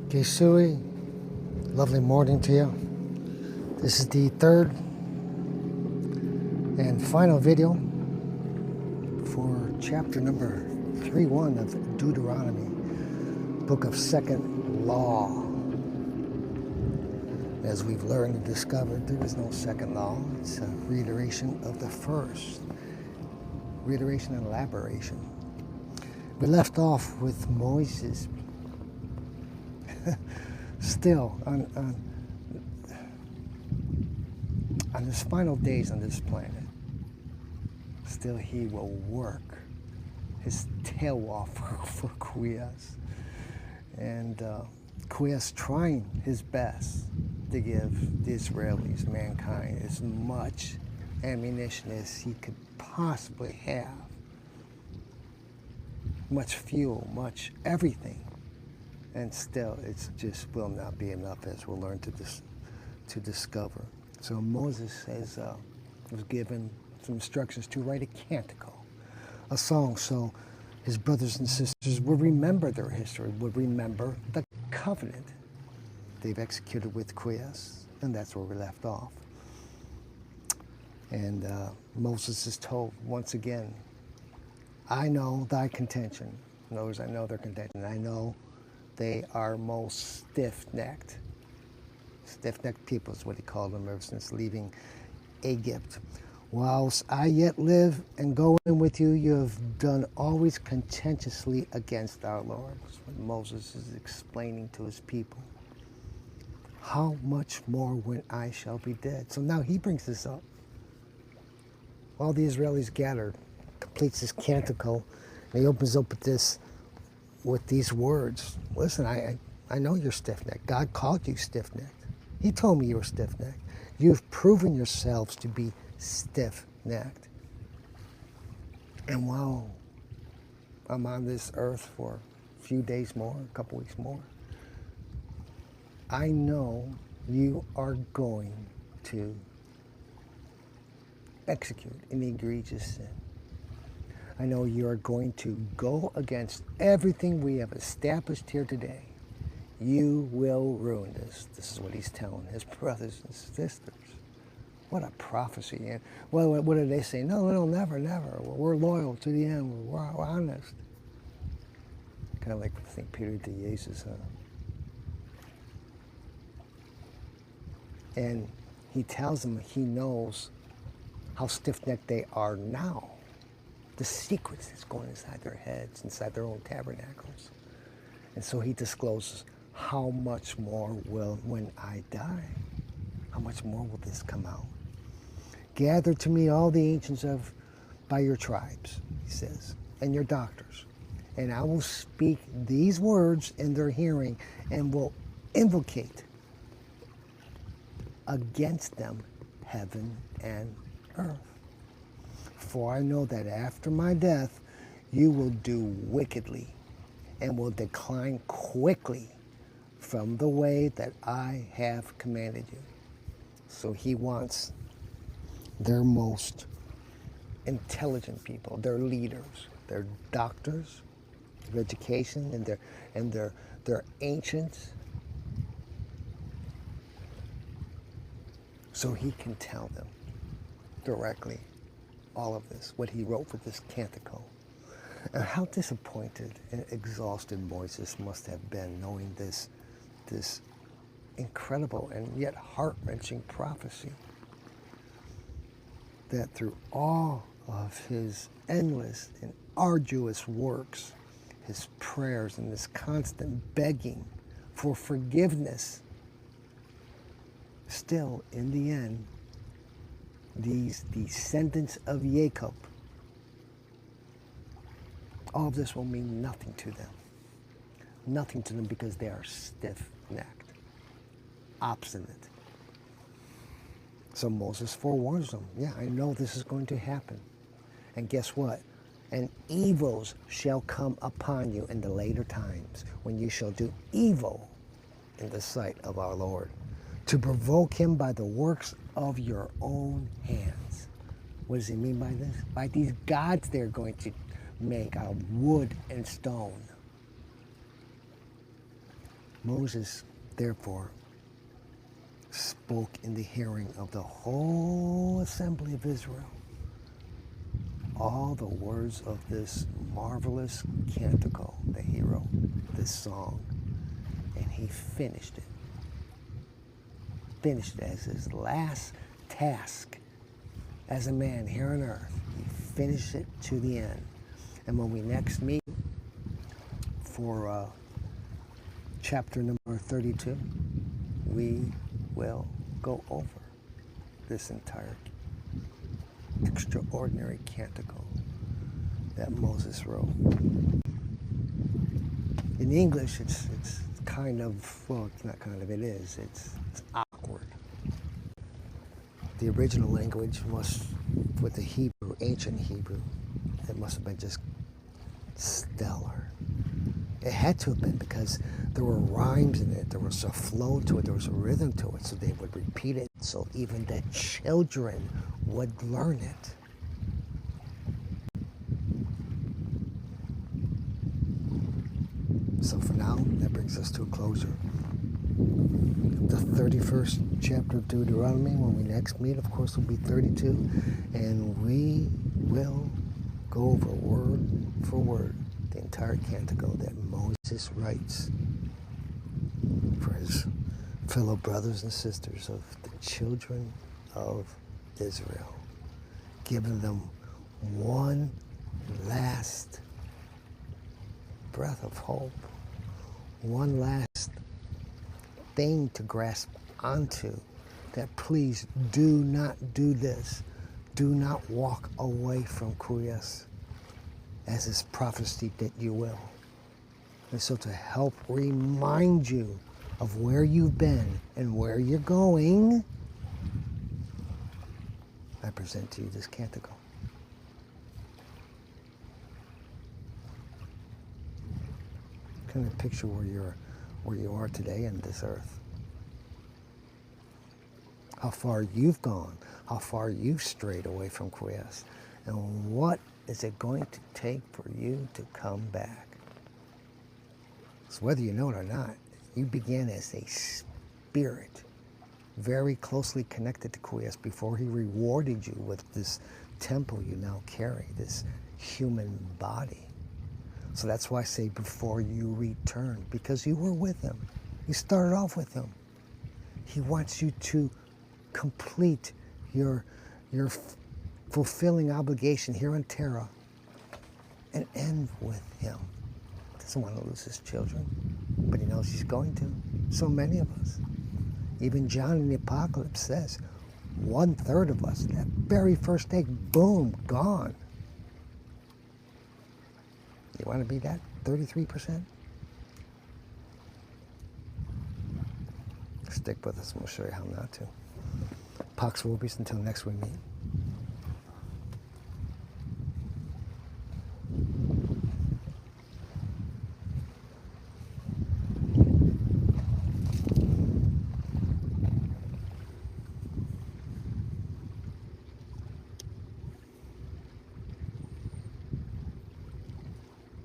Gesui, lovely morning to you. This is the third and final video for chapter number 3:1 of Deuteronomy, book of second law. As we've learned and discovered, there is no second law. It's a reiteration of the first. Reiteration and elaboration. We left off with Moses still on his final days on this planet. Still he will work his tail off for Quias. And Quias trying his best to give the Israelis, mankind, as much ammunition as he could possibly have. Much fuel, much everything. And still, it just will not be enough, as we'll learn to discover. So Moses was given some instructions to write a canticle, a song, so his brothers and sisters would remember their history, would remember the covenant they've executed with Quias, and that's where we left off. And Moses is told once again, I know thy contention. In other words, I know their contention. I know they are most stiff-necked. Stiff-necked people is what he called them ever since leaving Egypt. Whilst I yet live and go in with you, you have done always contentiously against our Lord. That's what Moses is explaining to his people. How much more when I shall be dead? So now he brings this up. All the Israelis gathered, completes his canticle, and he opens up with these words. Listen, I know you're stiff-necked. God called you stiff-necked. He told me you were stiff-necked. You've proven yourselves to be stiff-necked. And while I'm on this earth for a few days more, a couple weeks more, I know you are going to execute an egregious sin. I know you are going to go against everything we have established here today. You will ruin this. This is what he's telling his brothers and sisters. What a prophecy. And what did they say? No, never. We're loyal to the end. We're honest. Kind of like St. Peter de Jesus, huh? And he tells them he knows how stiff-necked they are now. The secrets that's going inside their heads, inside their own tabernacles. And so he discloses, how much more will, when I die, how much more will this come out? Gather to me all the ancients by your tribes, he says, and your doctors. And I will speak these words in their hearing and will invocate against them heaven and earth. For I know that after my death, you will do wickedly and will decline quickly from the way that I have commanded you. So he wants their most intelligent people, their leaders, their doctors of education, and their ancients, so he can tell them directly all of this, what he wrote for this canticle. And how disappointed and exhausted Moses must have been knowing this incredible and yet heart-wrenching prophecy, that through all of his endless and arduous works, his prayers and his constant begging for forgiveness, still in the end, these descendants of Jacob, all of this will mean nothing to them. Nothing to them because they are stiff-necked, obstinate. So Moses forewarns them, yeah, I know this is going to happen. And guess what? And evils shall come upon you in the later times, when you shall do evil in the sight of our Lord, to provoke him by the works of your own hands. What does he mean by this? By these gods they're going to make out of wood and stone. Moses, therefore, spoke in the hearing of the whole assembly of Israel all the words of this marvelous canticle that he wrote, this song, and he finished it. Finished it as his last task as a man here on earth. He finished it to the end. And when we next meet for chapter number 32, we will go over this entire extraordinary canticle that Moses wrote. In English, it's kind of, well, it's not kind of, it is. It's awkward. The original language must, with the Hebrew, ancient Hebrew, it must have been just stellar. It had to have been because there were rhymes in it, there was a flow to it, there was a rhythm to it, so they would repeat it so even the children would learn it. So for now, that brings us to a closure. The 31st chapter of Deuteronomy, when we next meet, of course, will be 32, and we will go over word for word the entire canticle that Moses writes for his fellow brothers and sisters of the children of Israel, giving them one last breath of hope, one last thing to grasp onto, that please do not do this. Do not walk away from Kriyas, as is prophesied that you will. And so to help remind you of where you've been and where you're going, I present to you this canticle. Kind of picture where you are today in this earth. How far you've gone, how far you've strayed away from Kriyas, and what is it going to take for you to come back? So whether you know it or not, you began as a spirit, very closely connected to Kriyas before he rewarded you with this temple you now carry, this human body. So that's why I say before you return, because you were with him. You started off with him. He wants you to complete your fulfilling obligation here on Terra and end with him. He doesn't want to lose his children, but he knows he's going to. So many of us. Even John in the Apocalypse says, 1/3 of us, that very first day, boom, gone. You want to be that 33%? Stick with us and we'll show you how not to. Pax Vobis until next we meet.